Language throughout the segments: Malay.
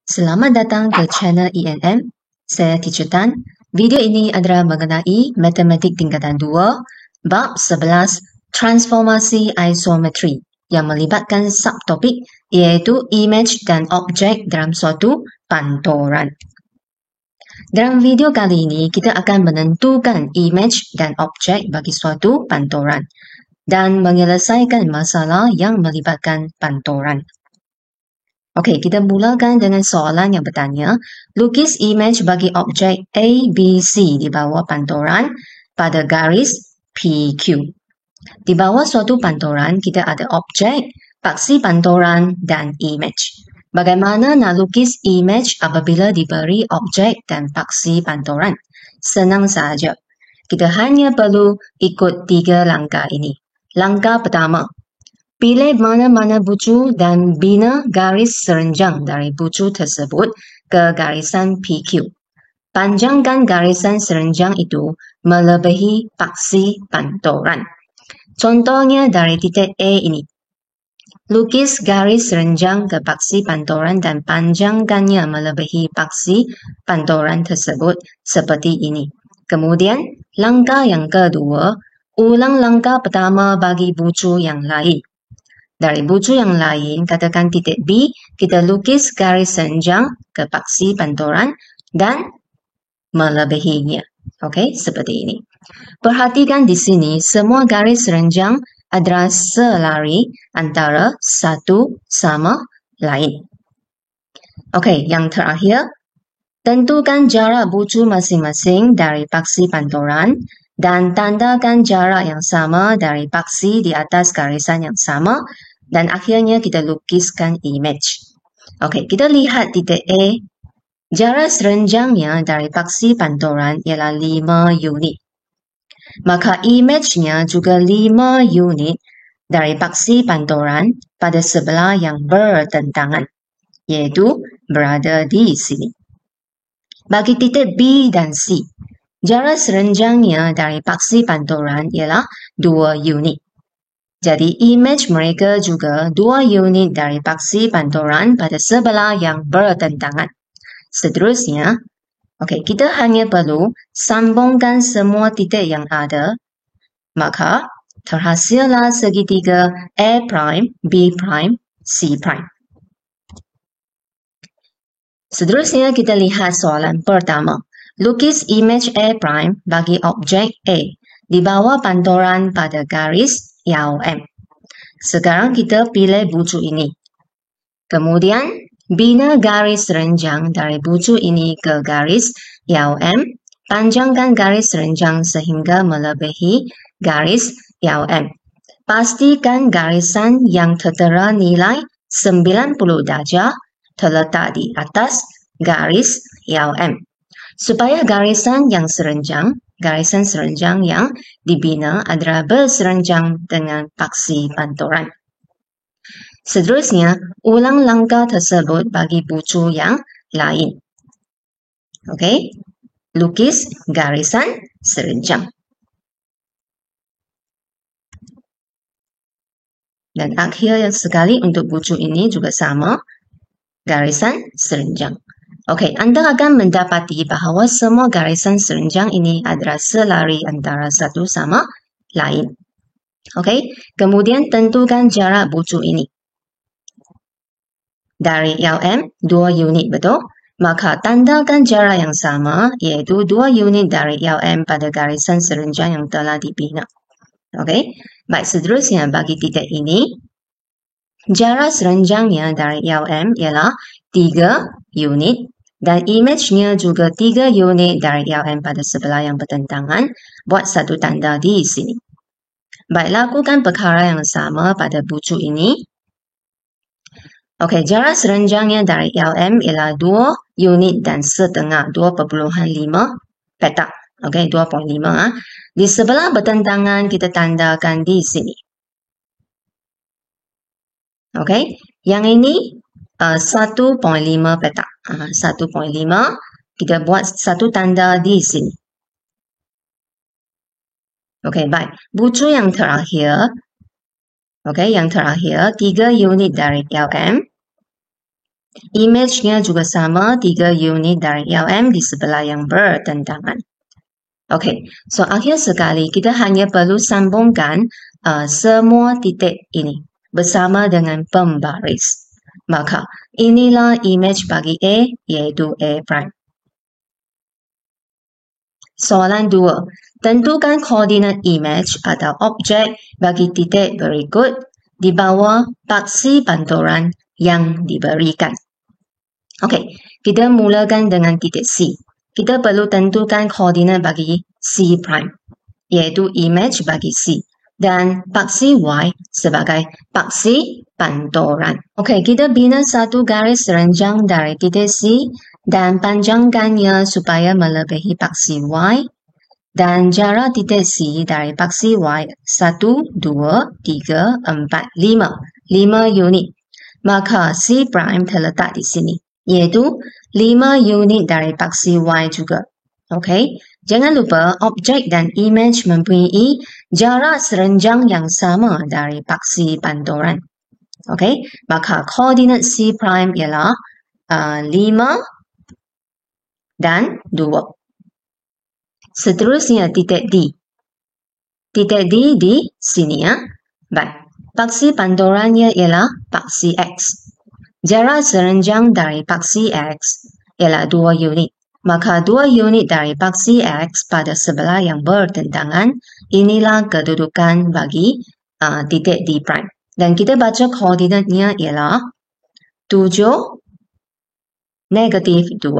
Selamat datang ke channel ENM. Saya Teacher Tan. Video ini adalah mengenai Matematik Tingkatan 2, Bab 11, Transformasi Isometri yang melibatkan subtopik iaitu image dan objek dalam suatu pantoran. Dalam video kali ini, kita akan menentukan image dan objek bagi suatu pantoran dan menyelesaikan masalah yang melibatkan pantoran. Okey, kita mulakan dengan soalan yang bertanya, lukis image bagi objek A, B, C di bawah pantoran pada garis PQ. Di bawah suatu pantoran, kita ada objek, paksi pantoran dan image. Bagaimana nak lukis image apabila diberi objek dan paksi pantoran? Senang sahaja. Kita hanya perlu ikut 3 langkah ini. Langkah pertama, pilih mana-mana bucu dan bina garis serenjang dari bucu tersebut ke garisan PQ. Panjangkan garisan serenjang itu melebihi paksi pantoran. Contohnya dari titik A ini. Lukis garis serenjang ke paksi pantoran dan panjangkannya melebihi paksi pantoran tersebut seperti ini. Kemudian, langkah yang kedua, ulang langkah pertama bagi bucu yang lain. Dari bucu yang lain, katakan titik B, kita lukis garis serenjang ke paksi pantoran dan melebihinya. Okey, seperti ini. Perhatikan di sini, semua garis serenjang adalah selari antara satu sama lain. Okey, yang terakhir, tentukan jarak bucu masing-masing dari paksi pantoran dan tandakan jarak yang sama dari paksi di atas garisan yang sama dan akhirnya kita lukiskan image. Okey, kita lihat titik A. Jarak serenjangnya dari paksi pantoran ialah 5 unit. Maka image-nya juga 5 unit dari paksi pantoran pada sebelah yang bertentangan, iaitu berada di sini. Bagi titik B dan C, jarak serenjangnya dari paksi pantoran ialah 2 unit. Jadi image mereka juga 2 unit dari paksi pantoran pada sebelah yang bertentangan. Seterusnya, okey, kita hanya perlu sambungkan semua titik yang ada. Maka, terhasillah segitiga A', B', C'. Seterusnya, kita lihat soalan pertama. Lukis image A' bagi objek A di bawah pantoran pada garis Yau M. Sekarang kita pilih bucu ini. Kemudian, bina garis serenjang dari bucu ini ke garis Yau M. Panjangkan garis serenjang sehingga melebihi garis Yau M. Pastikan garisan yang tertera nilai 90 darjah terletak di atas garis Yau M. Supaya garisan serenjang yang dibina adalah berserenjang dengan paksi pantoran. Seterusnya, ulang langkah tersebut bagi bucu yang lain. Okey, lukis garisan serenjang. Dan akhir sekali untuk bucu ini juga sama, garisan serenjang. Okey, anda akan mendapati bahawa semua garisan serenjang ini adalah selari antara satu sama lain. Okey, kemudian tentukan jarak bucu ini. Dari Yau M, 2 unit, betul? Maka tandakan jarak yang sama, iaitu 2 unit dari Yau M pada garisan serenjang yang telah dibina. Okey, baik, seterusnya bagi titik ini, jarak serenjangnya dari Yau M ialah 3 unit dan image-nya juga 3 unit dari Yau M pada sebelah yang bertentangan. Buat satu tanda di sini. Baik, lakukan perkara yang sama pada bucu ini. Okey, jarak serenjangnya dari Yau M ialah 2 unit dan setengah, 2.5 petak. Okey, 2.5. Di sebelah bertentangan kita tandakan di sini. Okey, yang ini 1.5 petak. 1.5, kita buat satu tanda di sini. Okey, baik. Bucu yang terakhir. Okey, yang terakhir, 3 unit dari Yau M. Image-nya juga sama, 3 unit dari LM di sebelah yang bertentangan. Okey, so akhir sekali kita hanya perlu sambungkan semua titik ini bersama dengan pembaris. Maka inilah image bagi A, iaitu A prime. Soalan 2. Tentukan koordinat image atau objek bagi titik berikut di bawah paksi panturan yang diberikan. Okey, kita mulakan dengan titik C. Kita perlu tentukan koordinat bagi C prime, iaitu image bagi C. Dan paksi Y sebagai paksi panturan. Okey, kita bina satu garis renjang dari titik C dan panjangkannya supaya melebihi paksi Y. Dan jarak titik C dari paksi Y 1, 2, 3, 4, 5. 5 unit. Maka C prime terletak di sini, iaitu 5 unit dari paksi Y juga. Okey, jangan lupa objek dan image mempunyai jarak serenjang yang sama dari paksi panturan. Okey, maka koordinat C prime ialah 5 dan 2. Seterusnya titik D. Titik D di sini ya. Baik, paksi panturannya ialah paksi X. Jarak serenjang dari paksi X ialah 2 unit. Maka 2 unit dari paksi X pada sebelah yang bertentangan, inilah kedudukan bagi titik D prime. Dan kita baca koordinatnya ialah 7, negatif 2.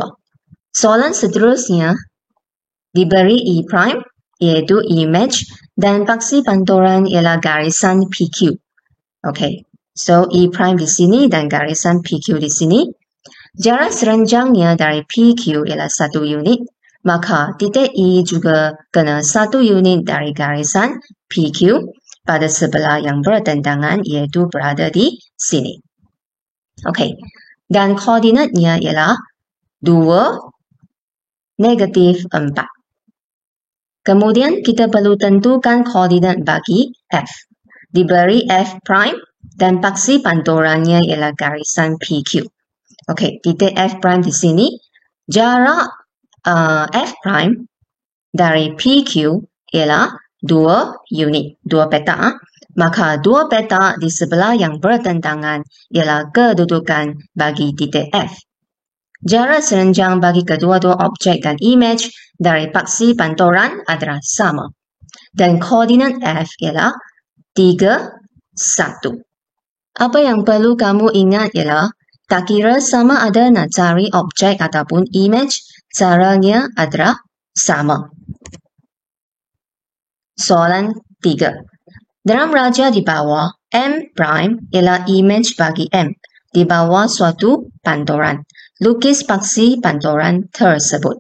Soalan seterusnya diberi E prime, iaitu image, dan paksi panturan ialah garisan PQ. Okey, so E prime di sini dan garisan PQ di sini. Jarak serenjangnya dari PQ ialah 1 unit, maka titik E juga kena 1 unit dari garisan PQ pada sebelah yang bertentangan, iaitu berada di sini. Okey, dan koordinatnya ialah 2, negatif 4. Kemudian kita perlu tentukan koordinat bagi F. Diberi F prime dan paksi panturannya ialah garisan PQ. Okey, titik F prime di sini. Jarak F prime dari PQ ialah 2 unit, 2 petak. Maka 2 petak di sebelah yang bertentangan ialah kedudukan bagi titik F. Jarak serenjang bagi kedua-dua objek dan image dari paksi panturan adalah sama. Dan koordinat F ialah 3, 1. Apa yang perlu kamu ingat ialah tak kira sama ada nak cari objek ataupun image, caranya adalah sama. Soalan 3. Dalam raja di bawah, M prime ialah image bagi M di bawah suatu panturan. Lukis paksi panturan tersebut.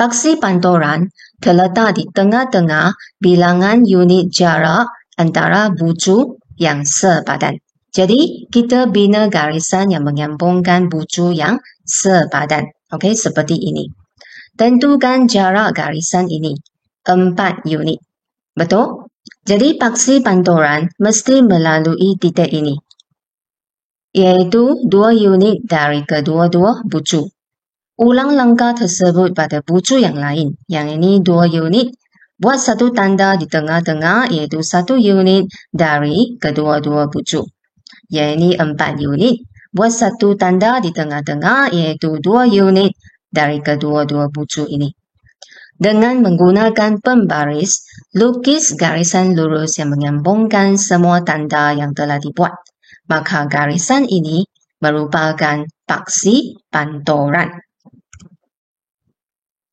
Paksi panturan terletak di tengah-tengah bilangan unit jarak antara bucu yang sepadan. Jadi, kita bina garisan yang menyambungkan bucu yang sepadan. Okey, seperti ini. Tentukan jarak garisan ini, 4 unit. Betul? Jadi, paksi panturan mesti melalui titik ini, iaitu 2 unit dari kedua-dua bucu. Ulang langkah tersebut pada bucu yang lain. Yang ini 2 unit. Buat satu tanda di tengah-tengah, iaitu 1 unit dari kedua-dua bucu. Yang ini 4 unit. Buat satu tanda di tengah-tengah, iaitu 2 unit dari kedua-dua bucu ini. Dengan menggunakan pembaris, lukis garisan lurus yang menyambungkan semua tanda yang telah dibuat. Maka garisan ini merupakan paksi panturan.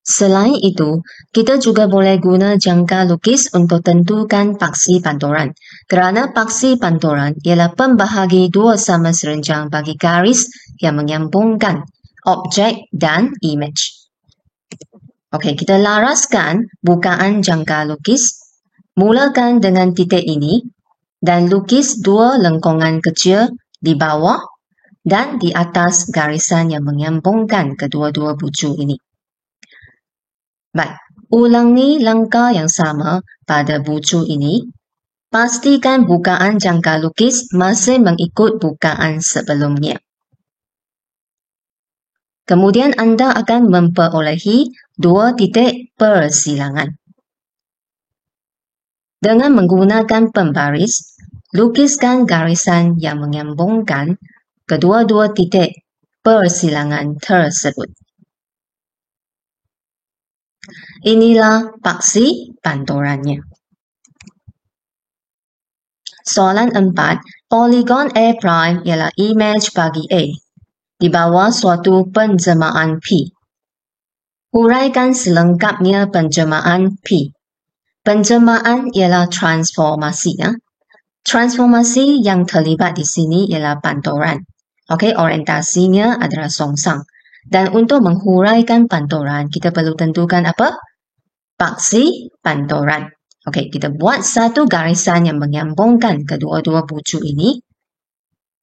Selain itu, kita juga boleh guna jangka lukis untuk tentukan paksi panturan. Kerana paksi panturan ialah pembahagi dua sama serenjang bagi garis yang menyambungkan objek dan image. Okey, kita laraskan bukaan jangka lukis. Mulakan dengan titik ini dan lukis 2 lengkungan kecil di bawah dan di atas garisan yang menyambungkan kedua-dua bucu ini. Baik, ulangi langkah yang sama pada bucu ini. Pastikan bukaan jangka lukis masih mengikut bukaan sebelumnya. Kemudian anda akan memperolehi 2 titik persilangan. Dengan menggunakan pembaris, lukiskan garisan yang menyambungkan kedua-dua titik persilangan tersebut. Inilah paksi panturannya. Soalan 4. Poligon A' ialah imej bagi A di bawah suatu penjemaan P. Huraikan selengkapnya penjemaan P. Penjemaan ialah transformasi. Transformasi yang terlibat di sini ialah panturan. Okey, orientasinya adalah songsang. Dan untuk menghuraikan panturan, kita perlu tentukan apa? Paksi panturan. Okey, kita buat satu garisan yang menyambungkan kedua-dua bucu ini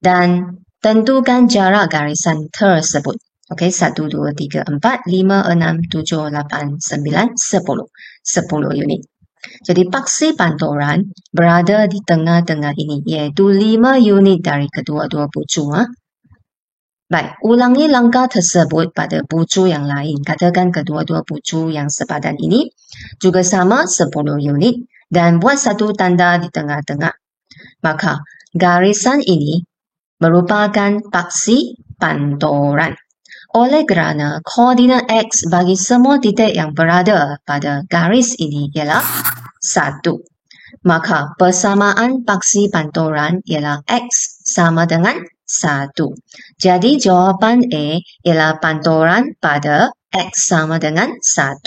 dan tentukan jarak garisan tersebut. Okey, 1, 2, 3, 4, 5, 6, 7, 8, 9, 10. 10 unit. Jadi paksi panturan berada di tengah-tengah ini, iaitu 5 unit dari kedua-dua bucu. Baik, ulangi langkah tersebut pada bucu yang lain. Katakan kedua-dua bucu yang sepadan ini juga sama 10 unit dan buat satu tanda di tengah-tengah. Maka garisan ini merupakan paksi panturan. Oleh kerana koordinat X bagi semua titik yang berada pada garis ini ialah 1. Maka persamaan paksi panturan ialah X sama dengan 1. Jadi jawapan A ialah panturan pada X sama dengan 1.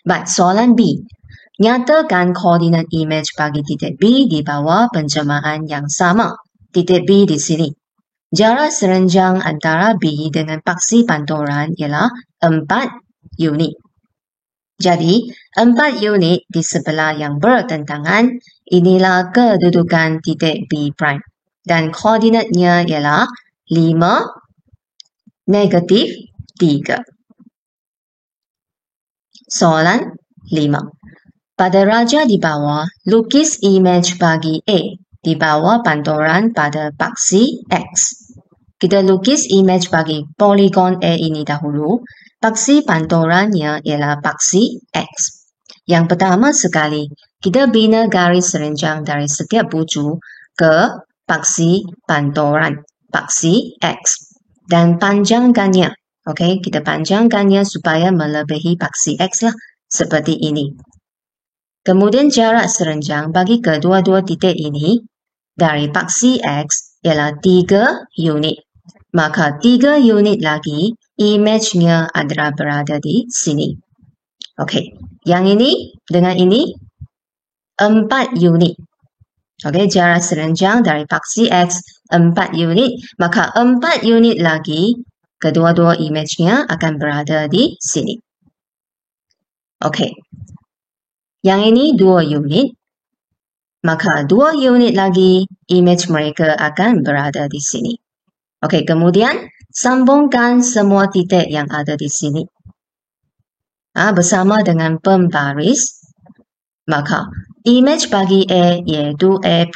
Baik, soalan B. Nyatakan koordinat imej bagi titik B di bawah penjemaan yang sama. Titik B di sini. Jarak serenjang antara B dengan paksi panturan ialah 4 unit. Jadi, 4 unit di sebelah yang bertentangan, inilah kedudukan titik B'. Dan koordinatnya ialah 5, -3. Soalan 5. Pada raja di bawah, lukis imej bagi A di bawah panturan pada paksi X. Kita lukis imej bagi poligon A ini dahulu. Paksi panturannya ialah paksi X. Yang pertama sekali, kita bina garis serenjang dari setiap bucu ke paksi panturan, paksi X. Dan panjangkannya. Okey, kita panjangkannya supaya melebihi paksi X lah, seperti ini. Kemudian jarak serenjang bagi kedua-dua titik ini dari paksi X ialah 3 unit. Maka 3 unit lagi, imejnya adalah berada di sini. Okey, yang ini dengan ini 4 unit. Okey, jarak serenjang dari paksi X 4 unit, maka 4 unit lagi kedua-dua imejnya akan berada di sini. Okey. Yang ini 2 unit, maka 2 unit lagi imej mereka akan berada di sini. Okey, kemudian sambungkan semua titik yang ada di sini. Bersama dengan pembaris, maka imej bagi A iaitu A'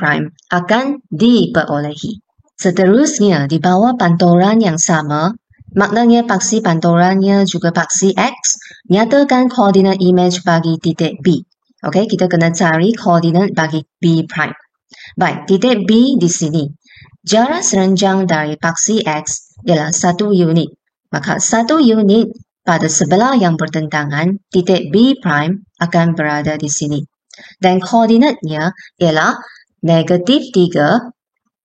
akan diperolehi. Seterusnya, di bawah panturan yang sama, maknanya paksi panturannya juga paksi X, nyatakan koordinat imej bagi titik B. Okey, kita kena cari koordinat bagi B'. Baik, titik B di sini. Jarak serenjang dari paksi X ialah 1 unit. Maka 1 unit pada sebelah yang bertentangan, titik B' akan berada di sini. Dan koordinatnya ialah -3,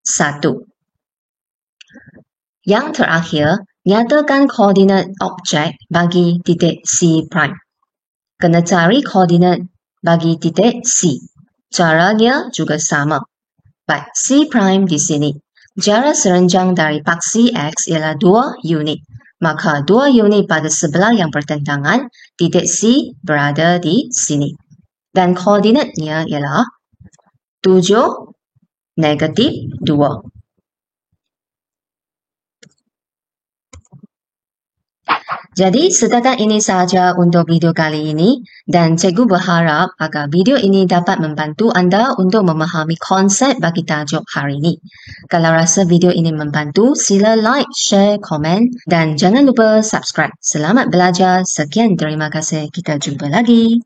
1. Yang terakhir, nyatakan koordinat objek bagi titik C'. Kena cari koordinat bagi titik C. Caranya juga sama. Baik, C' di sini. Jarak serenjang dari paksi X ialah 2 unit. Maka 2 unit pada sebelah yang bertentangan, titik C berada di sini. Dan koordinatnya ialah 7, -2. Jadi setakat ini sahaja untuk video kali ini dan cikgu berharap agar video ini dapat membantu anda untuk memahami konsep bagi tajuk hari ini. Kalau rasa video ini membantu, sila like, share, komen dan jangan lupa subscribe. Selamat belajar. Sekian, terima kasih. Kita jumpa lagi.